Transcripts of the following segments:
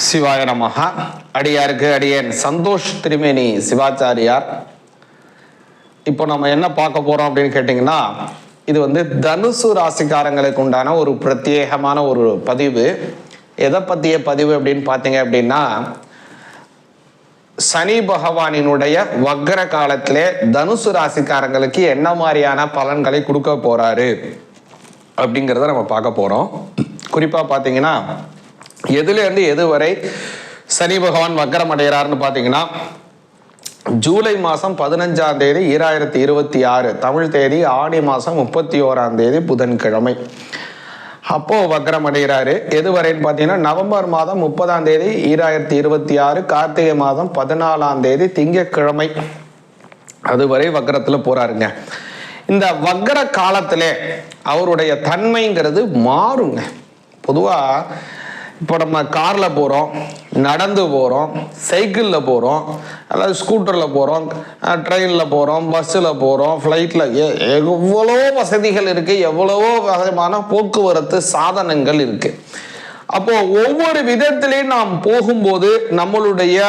சிவாய நமஹ. அடியாருக்கு அடியேன் சந்தோஷ் திருமேனி சிவாச்சாரியார். இப்போ நம்ம என்ன பார்க்க போறோம் அப்படின்னு கேட்டிங்கன்னா, இது தனுசு ராசிக்காரங்களுக்கு உண்டான ஒரு பிரத்யேகமான ஒரு பதிவு. எதை பற்றிய பதிவு அப்படின்னு பார்த்தீங்க அப்படின்னா, சனி பகவானினுடைய வக்ர காலத்திலே தனுசு ராசிக்காரங்களுக்கு என்ன மாதிரியான பலன்களை கொடுக்க போறாரு அப்படிங்கிறத நம்ம பார்க்க போறோம். குறிப்பா பார்த்தீங்கன்னா, எதுலேருந்து எது வரை சனி பகவான் வக்ரம் அடைகிறார்னு பார்த்தீங்கன்னா, ஜூலை மாதம் 15ஆம் தேதி 2026 தமிழ் தேதி ஆடி மாதம் 31ஆம் தேதி புதன்கிழமை அப்போ வக்ரம் அடைகிறாரு. எது வரைன்னு பார்த்தீங்கன்னா, நவம்பர் மாதம் 30ஆம் தேதி 2026 கார்த்திகை மாதம் 14ஆம் தேதி திங்கட்கிழமை அதுவரை வக்ரத்தில் போறாருங்க. இந்த வக்ர காலத்திலே அவருடைய தன்மைங்கிறது மாறுங்க. பொதுவாக இப்போ நம்ம காரில் போகிறோம், நடந்து போகிறோம், சைக்கிளில் போகிறோம், அல்லது ஸ்கூட்டரில் போகிறோம், ட்ரெயினில் போகிறோம், பஸ்ஸில் போகிறோம், ஃப்ளைட்டில் எவ்வளோ வசதிகள் இருக்குது, எவ்வளவோ விதமான போக்குவரத்து சாதனங்கள் இருக்குது. அப்போது ஒவ்வொரு விதத்திலையும் நாம் போகும்போது நம்மளுடைய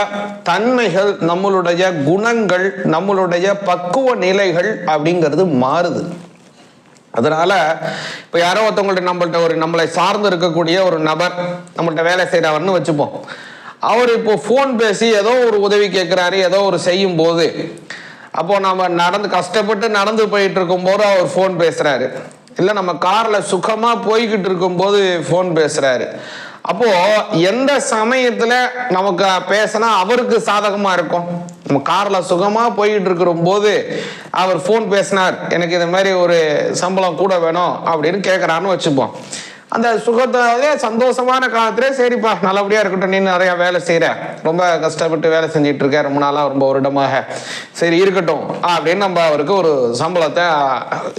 தன்மைகள், நம்மளுடைய குணங்கள், நம்மளுடைய பக்குவ நிலைகள் அப்படிங்கிறது மாறுது. அதனால இப்போ யாரோ ஒருத்தவங்கள்ட்ட நம்மளை சார்ந்து இருக்கக்கூடிய ஒரு நபர் நம்மள்ட்ட வேலை செய்கிறவர்னு வச்சுப்போம். அவர் இப்போ ஃபோன் பேசி ஏதோ ஒரு உதவி கேட்குறாரு, ஏதோ ஒரு செய்யும் போது, அப்போது நம்ம கஷ்டப்பட்டு நடந்து போயிட்டு இருக்கும்போது அவர் ஃபோன் பேசுகிறாரு, இல்லை நம்ம காரில் சுகமாக போய்கிட்டு இருக்கும்போது ஃபோன் பேசுகிறாரு. அப்போது எந்த சமயத்தில் நமக்கு பேசினா அவருக்கு சாதகமாக இருக்கும்? நம்ம காரில் சுகமாக போய்கிட்டு இருக்கிற போது அவர் ஃபோன் பேசினார், எனக்கு இந்த மாதிரி ஒரு சம்பளம் கூட வேணும் அப்படின்னு கேட்குறான்னு வச்சுப்போம். அந்த சுகத்தோட சந்தோஷமான காலத்திலே சரிப்பா நல்லபடியாக இருக்கட்டும், நீ நிறையா வேலை செய்கிற, ரொம்ப கஷ்டப்பட்டு வேலை செஞ்சிட்டு இருக்க ரொம்ப நாளாக, ரொம்ப வருடமாக, சரி இருக்கட்டும் அப்படின்னு நம்ம அவருக்கு ஒரு சம்பளத்தை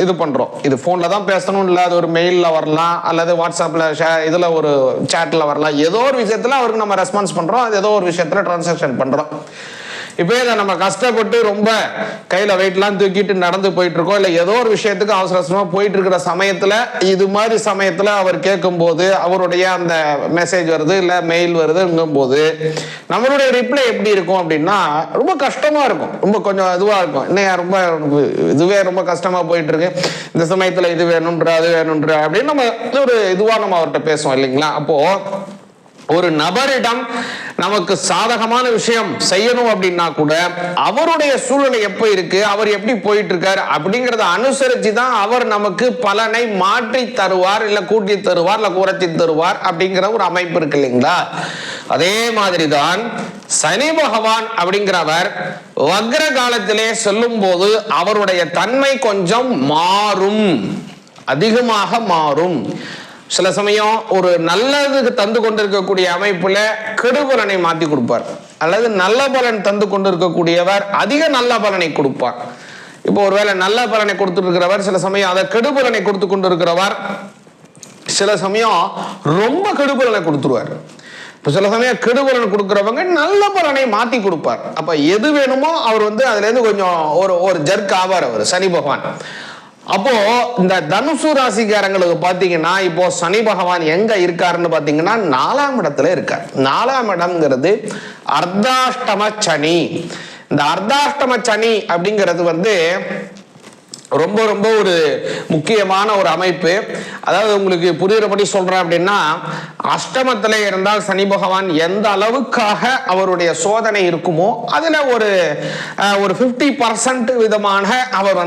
இது பண்ணுறோம். இது ஃபோனில் தான் பேசணும் இல்லை, அது ஒரு மெயிலில் வரலாம், அல்லது வாட்ஸ்அப்பில் இதில் ஒரு சேட்டில் வரலாம். ஏதோ ஒரு விஷயத்தில் அவருக்கு நம்ம ரெஸ்பான்ஸ் பண்ணுறோம், அது ஏதோ ஒரு விஷயத்தில் ட்ரான்சாக்ஷன் பண்ணுறோம். இப்போ இதை நம்ம கஷ்டப்பட்டு ரொம்ப கையில் வெயிட்லாம் தூக்கிட்டு நடந்து போயிட்டு இருக்கோம், இல்லை ஏதோ ஒரு விஷயத்துக்கு அவசர அவசரமாக போயிட்டு இருக்கிற சமயத்தில், இது மாதிரி சமயத்தில் அவர் கேட்கும்போது அவருடைய அந்த மெசேஜ் வருது இல்லை மெயில் வருதுங்கும் போது நம்மளுடைய ரிப்ளை எப்படி இருக்கும் அப்படின்னா, ரொம்ப கஷ்டமாக இருக்கும், ரொம்ப கொஞ்சம் இதுவாக இருக்கும். இன்னையா ரொம்ப இதுவே ரொம்ப கஷ்டமாக போயிட்டு இருக்கு, இந்த சமயத்தில் இது வேணுன்ற அது வேணுன்ற அப்படின்னு நம்ம ஒரு இதுவாக நம்ம அவர்கிட்ட பேசுவோம் இல்லைங்களா. அப்போது ஒரு நபரிடம் நமக்கு சாதகமான விஷயம் செய்யணும் அப்படின்னா கூட அவருடைய சூழ்நிலை எப்ப இருக்கு, அவர் எப்படி போயிட்டு இருக்காரு அப்படிங்கறத அனுசரிச்சு தான் அவர் நமக்கு பலனை மாற்றி தருவார், இல்ல கூட்டி தருவார், இல்ல குறைச்சி தருவார் அப்படிங்கிற ஒரு அமைப்பு இருக்கு இல்லைங்களா. அதே மாதிரிதான் சனி பகவான் அப்படிங்கிறவர் வக்ர காலத்திலே செல்லும் போது அவருடைய தன்மை கொஞ்சம் மாறும், அதிகமாக மாறும். சில சமயம் ஒரு நல்லதுக்கு தந்து கொண்டிருக்கக்கூடிய அமைப்புல கெடுபலனை மாற்றி கொடுப்பார், அல்லது நல்ல பலன் தந்து கொண்டிருக்கக்கூடியவர் அதிக நல்ல பலனை கொடுப்பார். இப்போ ஒருவேளை நல்ல பலனை கொடுத்துட்டு இருக்கிறவர் சில சமயம் அதை கெடுபலனை கொடுத்து கொண்டு இருக்கிறவர் சில சமயம் ரொம்ப கெடுபலனை கொடுத்துருவார். இப்போ சில சமயம் கெடுபலன் கொடுக்குறவங்க நல்ல பலனை மாற்றி கொடுப்பார். அப்போ எது வேணுமோ அவர் அதுலேருந்து கொஞ்சம் ஒரு ஜர்க் ஆவார் அவர் சனி பகவான். அப்போ இந்த தனுசு ராசிக்காரங்களுக்கு பாத்தீங்கன்னா, இப்போ சனி பகவான் எங்க இருக்காருன்னு பாத்தீங்கன்னா 4ஆம் இடத்துல இருக்கார். 4ஆம் இடம்ங்கிறது அர்த்தாஷ்டம சனி. இந்த அர்த்தாஷ்டம சனி அப்படிங்கிறது ரொம்ப ரொம்ப ஒரு முக்கியமான ஒரு அமைப்பு. அதாவது உங்களுக்கு புரியுறபடி சொல்றேன் அப்படின்னா, அஷ்டமத்துல இருந்தால் சனி பகவான் எந்த அளவுக்காக அவருடைய சோதனை இருக்குமோ அதுல ஒரு 50% விதமான அவர்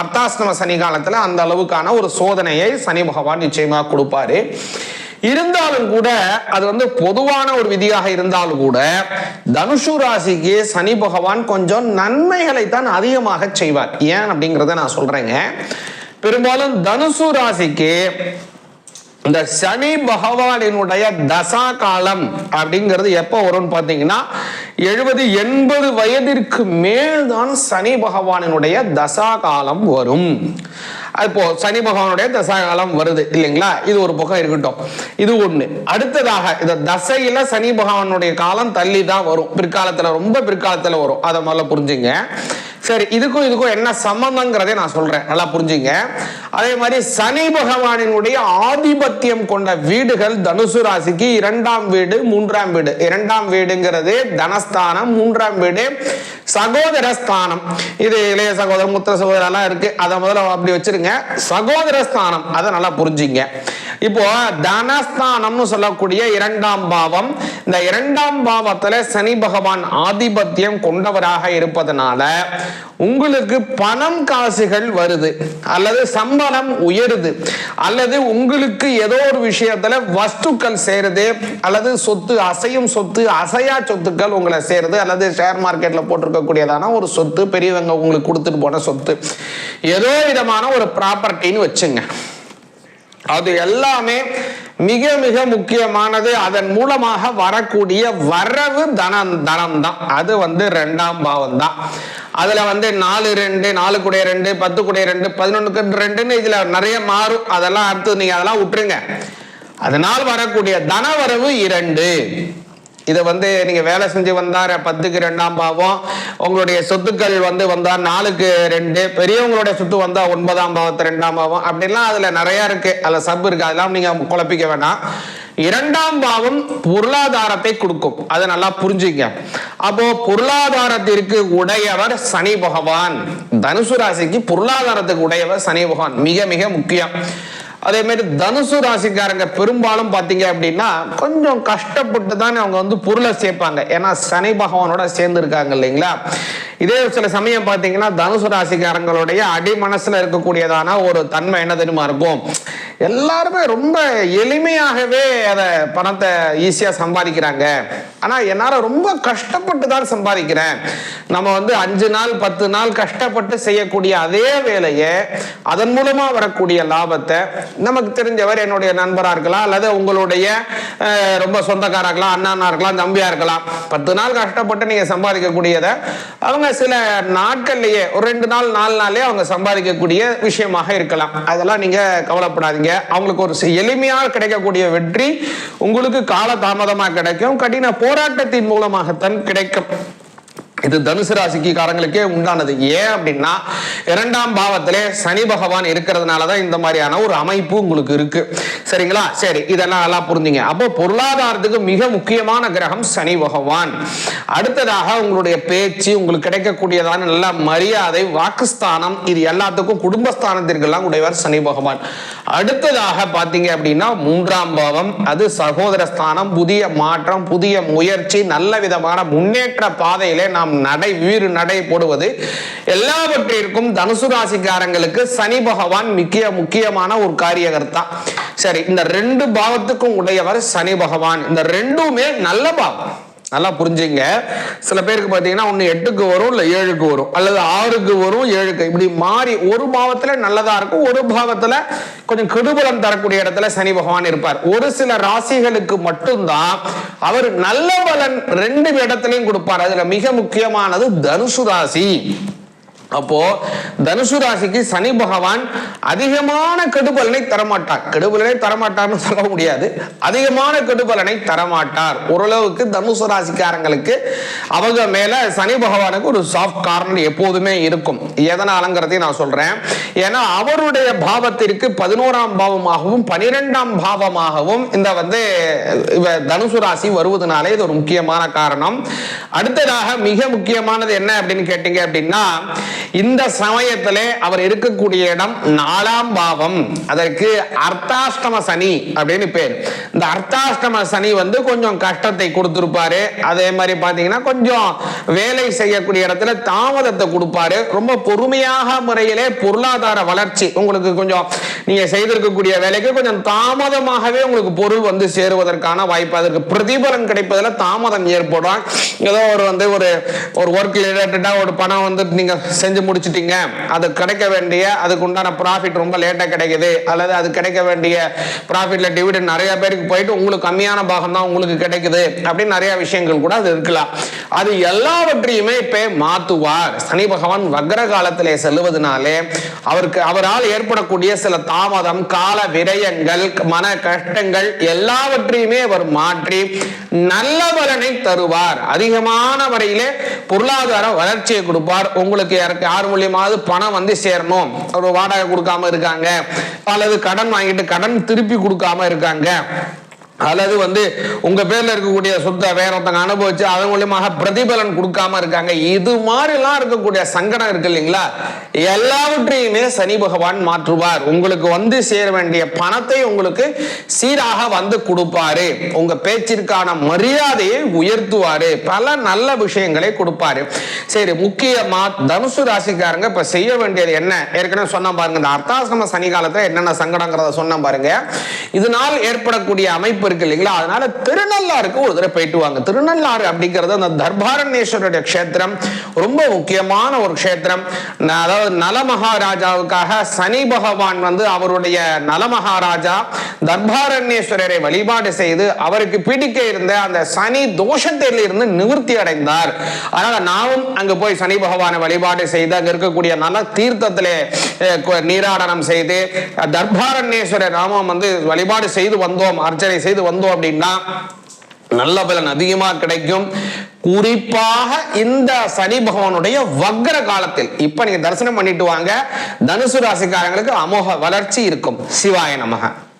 அர்த்தாஷ்டம சனி காலத்துல அந்த அளவுக்கான ஒரு சோதனையை சனி பகவான் நிச்சயமா கொடுப்பாரு. இருந்தாலும் கூட அது பொதுவான ஒரு விதியாக இருந்தாலும் கூட தனுசு ராசிக்கு சனி பகவான் கொஞ்சம் நன்மைகளை தான் அதிகமாக செய்வார். ஏன் அப்படிங்கிறத நான் சொல்றேங்க. பெரும்பாலும் தனுசு ராசிக்கு இந்த சனி பகவானினுடைய தசா காலம் அப்படிங்கிறது எப்போ வரும்னு பார்த்தீங்கன்னா 70-80 வயதிற்கு மேல்தான் சனி பகவானினுடைய தசா காலம் வரும். இப்போ சனி பகவானுடைய தசா காலம் வருது இல்லைங்களா, இது ஒரு பக்கம் இருக்கட்டும். இது ஒண்ணு. அடுத்ததாக இந்த தசையில சனி பகவானுடைய காலம் தள்ளி தான் வரும், பிற்காலத்துல, ரொம்ப பிற்காலத்துல வரும். அதை முதல்ல புரிஞ்சுங்க. சரி, இதுக்கும் என்ன சம்பந்தங்கிறதை நான் சொல்றேன், நல்லா புரிஞ்சுங்க. அதே மாதிரி சனி பகவானினுடைய ஆதிபத்தியம் கொண்ட வீடுகள் தனுசு ராசிக்கு 2ஆம் வீடு 3ஆம் வீடு. 2ஆம் வீடுங்கிறது தனஸ்தானம், 3ஆம் வீடு சகோதர ஸ்தானம். இது இளைய சகோதரர் மூத்த சகோதரர் எல்லாம் இருக்கு, அதை முதல்ல அப்படி வச்சிருங்க. சகோதர ஸ்தானம் அதை நல்லா புரிஞ்சுங்க. இப்போ தனஸ்தானம்னு சொல்லக்கூடிய 2ஆம் பாவம், இந்த 2ஆம் பாவத்துல சனி பகவான் ஆதிபத்தியம் கொண்டவராக இருப்பதனால உங்களுக்கு பணம் காசுகள் வருது, அல்லது சம்பளம் உயருது, அல்லது உங்களுக்கு ஏதோ ஒரு விஷயத்துல வஸ்துக்கள் சேருது, அல்லது சொத்து அசையும் சொத்து அசையா சொத்துக்கள் உங்களை சேருது, அல்லது ஷேர் மார்க்கெட்ல போட்டிருக்கக்கூடியதான ஒரு சொத்து, பெரியவங்க உங்களுக்கு கொடுத்துட்டு போன சொத்து, ஏதோ விதமான ஒரு ப்ராப்பர்ட்டின்னு வச்சுங்க. அது எல்லாமே மிக மிக முக்கியமானது. அதன் மூலமாக வரக்கூடிய வரவு தனம் தான். அது 2ஆம் பாவம் தான். அதுல 4 4 கூடிய 2 10 கூடிய 2 11 2 இதுல நிறைய மாறும். அதெல்லாம் அடுத்து நீங்க அதெல்லாம் விட்டுருங்க. அதனால் வரக்கூடிய தனவரவு 2. இதை நீங்க வேலை செஞ்சு வந்தார் 10க்கு 2ஆம் பாவம், உங்களுடைய சொத்துக்கள் வந்தார் 4க்கு 2, பெரியவங்களுடைய சொத்து வந்தா 9ஆம் பாவத்து 2ஆம் பாவம், அப்படிலாம் அதுல நிறைய இருக்கு, அதுல சப் இருக்கு, அதெல்லாம் நீங்க குழப்பிக்க வேணாம். 2ஆம் பாவம் பொருளாதாரத்தை கொடுக்கும், அதை நல்லா புரிஞ்சுங்க. அப்போ பொருளாதாரத்திற்கு உடையவர் சனி பகவான். தனுசு ராசிக்கு பொருளாதாரத்துக்கு உடையவர் சனி பகவான், மிக மிக முக்கியம். அதே மாதிரி தனுசு ராசிக்காரங்க பெரும்பாலும் பாத்தீங்க அப்படின்னா கொஞ்சம் கஷ்டப்பட்டு தான் அவங்க பொருளை சேர்ப்பாங்க, ஏன்னா சனி பகவானோட சேர்ந்து இருக்காங்க இல்லைங்களா. இதே சில சமயம் பாத்தீங்கன்னா தனுசு ராசிக்காரங்களுடைய அடி மனசுல இருக்கக்கூடியதான ஒரு தன்மை என்ன தெரியுமா இருக்கும், எல்லாருமே ரொம்ப எளிமையாகவே அதை பணத்தை ஈஸியா சம்பாதிக்கிறாங்க, ஆனா என்னால ரொம்ப கஷ்டப்பட்டு தான் சம்பாதிக்கிறேன். நம்ம 5 நாள் 10 நாள் கஷ்டப்பட்டு செய்யக்கூடிய அதே வேலையை, அதன் மூலமா வரக்கூடிய லாபத்தை, நமக்கு தெரிஞ்சவர் என்னுடைய நண்பரா இருக்கலாம், அல்லது உங்களுடைய ரொம்ப சொந்தக்காரா இருக்கலாம், அண்ணனா இருக்கலாம், தம்பியா இருக்கலாம், 10 நாள் கஷ்டப்பட்டு நீங்க சம்பாதிக்கக்கூடியதை அவங்க சில நாட்கள்லயே ஒரு 2 நாள் 4 நாள்லயே அவங்க சம்பாதிக்கக்கூடிய விஷயமாக இருக்கலாம். அதெல்லாம் நீங்க கவலைப்படாதீங்க. அவங்களுக்கு ஒரு எளிமையாக கிடைக்கக்கூடிய வெற்றி உங்களுக்கு கால தாமதமாக கிடைக்கும், கடின போராட்டத்தின் மூலமாகத்தான் கிடைக்கும். இது தனுசு ராசிக்கு காரங்களுக்கே உண்டானது. ஏன் அப்படின்னா 2ஆம் பாவத்திலே சனி பகவான் இருக்கிறதுனாலதான் இந்த மாதிரியான ஒரு அமைப்பு உங்களுக்கு இருக்கு, சரிங்களா. சரி, இதெல்லாம் நல்லா புரிஞ்சுங்க. அப்போ பொருளாதாரத்துக்கு மிக முக்கியமான கிரகம் சனி பகவான். அடுத்ததாக உங்களுடைய பேச்சு, உங்களுக்கு கிடைக்கக்கூடியதான நல்ல மரியாதை, வாக்குஸ்தானம், இது எல்லாத்துக்கும் குடும்பஸ்தானத்திற்கெல்லாம் உடையவர் சனி பகவான். அடுத்ததாக பாத்தீங்க அப்படின்னா 3ஆம் பாவம், அது சகோதர ஸ்தானம், புதிய மாற்றம், புதிய முயற்சி, நல்ல விதமான முன்னேற்ற பாதையிலே நாம் வீறு நடை போடுவது, எல்லாவற்றிற்கும் தனுசு ராசிக்காரங்களுக்கு சனி பகவான் முக்கியமான ஒரு காரியகர்த்தா. சரி, இந்த 2 பாவத்துக்கும் உடையவர் சனி பகவான். இந்த 2மே நல்ல பாவம், நல்லா புரிஞ்சுங்க. சில பேருக்கு பாத்தீங்கன்னா 1 8க்கு வரும், இல்ல 7க்கு வரும், அல்லது 6க்கு வரும், 7க்கு, இப்படி மாறி ஒரு பாவத்துல நல்லதா இருக்கும், ஒரு பாவத்துல கொஞ்சம் கெடுபலம் தரக்கூடிய இடத்துல சனி பகவான் இருப்பார். ஒரு சில ராசிகளுக்கு மட்டும்தான் அவர் நல்ல பலன் 2 இடத்திலையும் கொடுப்பார். அதுல மிக முக்கியமானது தனுசு ராசி. அப்போ தனுசு ராசிக்கு சனி பகவான் அதிகமான கெடுபலனை தரமாட்டார். கெடுபலனை தரமாட்டார்னு சொல்ல முடியாது, அதிகமான கெடுபலனை தரமாட்டார். ஓரளவுக்கு தனுசு ராசிக்காரங்களுக்கு அவங்க மேல சனி பகவானுக்கு ஒரு சாஃப்ட் கார்னர் எப்போதுமே இருக்கும். எதனாலங்கிறதையும் நான் சொல்றேன். ஏன்னா அவருடைய பாவத்திற்கு 11ஆம் பாவமாகவும் 12ஆம் பாவமாகவும் இந்த தனுசு ராசி வருவதனாலே இது ஒரு முக்கியமான காரணம். அடுத்ததாக மிக முக்கியமானது என்ன அப்படின்னு கேட்டீங்க அப்படின்னா, இந்த சமயத்திலே அவர் இருக்கக்கூடிய இடம் 4ஆம் பாவம். அதற்கு அர்த்தாஷ்டம சனி அப்படின்னு பேர். இந்த அர்த்தாஷ்டம சனி கொஞ்சம் கஷ்டத்தை கொடுத்திருப்பாரு. அதே மாதிரி பாத்தீங்கன்னா கொஞ்சம் வேலை செய்யக்கூடிய இடத்துல தாமதத்தை கொடுப்பாரு. ரொம்ப பொறுமையாக முறையிலே பொருளாதார வளர்ச்சி உங்களுக்கு கொஞ்சம் நீங்க செய்திருக்கக்கூடிய வேலைக்கு கொஞ்சம் தாமதமாகவே உங்களுக்கு பொருள் சேருவதற்கான வாய்ப்பு, அதற்கு பிரதிபலன் கிடைப்பதில் தாமதம் ஏற்படும். ஏதோ ஒரு ஒர்க் ரிலேட்டடா ஒரு பணம் நீங்க செஞ்சு முடிச்சிட்டீங்க, அது கிடைக்க வேண்டிய அதுக்கு உண்டான ப்ராஃபிட் ரொம்ப லேட்டா கிடைக்குது, அல்லது அது கிடைக்க வேண்டிய ப்ராஃபிட்ல டிவிடெண்ட் நிறைய பேருக்கு போயிட்டு உங்களுக்கு கம்மியான பாகம் தான் உங்களுக்கு கிடைக்குது அப்படின்னு நிறைய விஷயங்கள் கூட அது இருக்கலாம். அது எல்லாவற்றையுமே இப்ப மாத்துவார். சனி பகவான் வக்ர காலத்திலே செல்லுவதனாலே அவரால் ஏற்படக்கூடிய சில தாமதம், கால விரயங்கள், மன கஷ்டங்கள் எல்லாவற்றையுமே அவர் மாற்றி நல்ல பலனை தருவார். அதிகமான வரையிலே பொருளாதார வளர்ச்சியை கொடுப்பார். உங்களுக்கு யார் மூலியமாவது பணம் வந்து சேரணும், ஒரு வாடகை கொடுக்காம இருக்காங்க, அல்லது கடன் வாங்கிட்டு கடன் திருப்பி கொடுக்காம இருக்காங்க, அல்லது வந்து உங்க பேர்ல இருக்கக்கூடிய சொத்தை வேற ஒருத்தங்க அனுபவிச்சு அதன் மூலியமாக பிரதிபலன் கொடுக்காம இருக்காங்க, இது மாதிரிலாம் இருக்கக்கூடிய சங்கடம் இருக்கு இல்லைங்களா, எல்லாவற்றையுமே சனி பகவான் மாற்றுவார். உங்களுக்கு வந்து சேர வேண்டிய பணத்தை உங்களுக்கு சீராக வந்து கொடுப்பாரு, உங்க பேச்சிற்கான மரியாதையை உயர்த்துவாரு, பல நல்ல விஷயங்களை கொடுப்பாரு. சரி, முக்கியமா தனுசு ராசிக்காரங்க இப்ப செய்ய வேண்டியது என்ன? ஏற்கனவே சொன்ன பாருங்க, இந்த அர்த்தாசிரம சனி காலத்துல என்னென்ன சங்கடங்கிறத சொன்ன பாருங்க. இதனால் ஏற்படக்கூடிய அமைப்பு இருக்கு இல்லைங்களா, அதனால திருநள்ளாருக்கு ஒரு தடவை போயிட்டு வாங்க. திருநள்ளாறு அப்படிங்கிறது அந்த தர்பாரண்யேஸ்வரருடைய க்ஷேத்திரம், ரொம்ப முக்கியமான ஒரு க்ஷேத்திரம். அதாவது நலமகாராஜாவுக்காக சனி பகவான் வந்து அவருடைய நலமகாராஜா தர்பாரண்யேஸ்வரரை வழிபாடு செய்து அவருக்கு பிடிக்க இருந்த அந்த சனி தோஷத்தில் இருந்து நிவர்த்தி அடைந்தார். அதனால நாமும் அங்க போய் சனி பகவானை வழிபாடு செய்து அங்க இருக்கக்கூடிய நல தீர்த்தத்திலே நீராடனம் செய்து தர்பாரண்யேஸ்வரர் நாமம் வந்து வழிபாடு செய்து வந்தோம், அர்ச்சனை செய்து வந்தோம் அப்படின்னா நல்ல பலன் அதிகமா கிடைக்கும். குறிப்பாக இந்த சனி பகவானுடைய வக்ர காலத்தில் இப்ப நீங்க தரிசனம் பண்ணிட்டு வாங்க, தனுசு ராசிக்காரங்களுக்கு அமோக வளர்ச்சி இருக்கும். சிவாய நமக.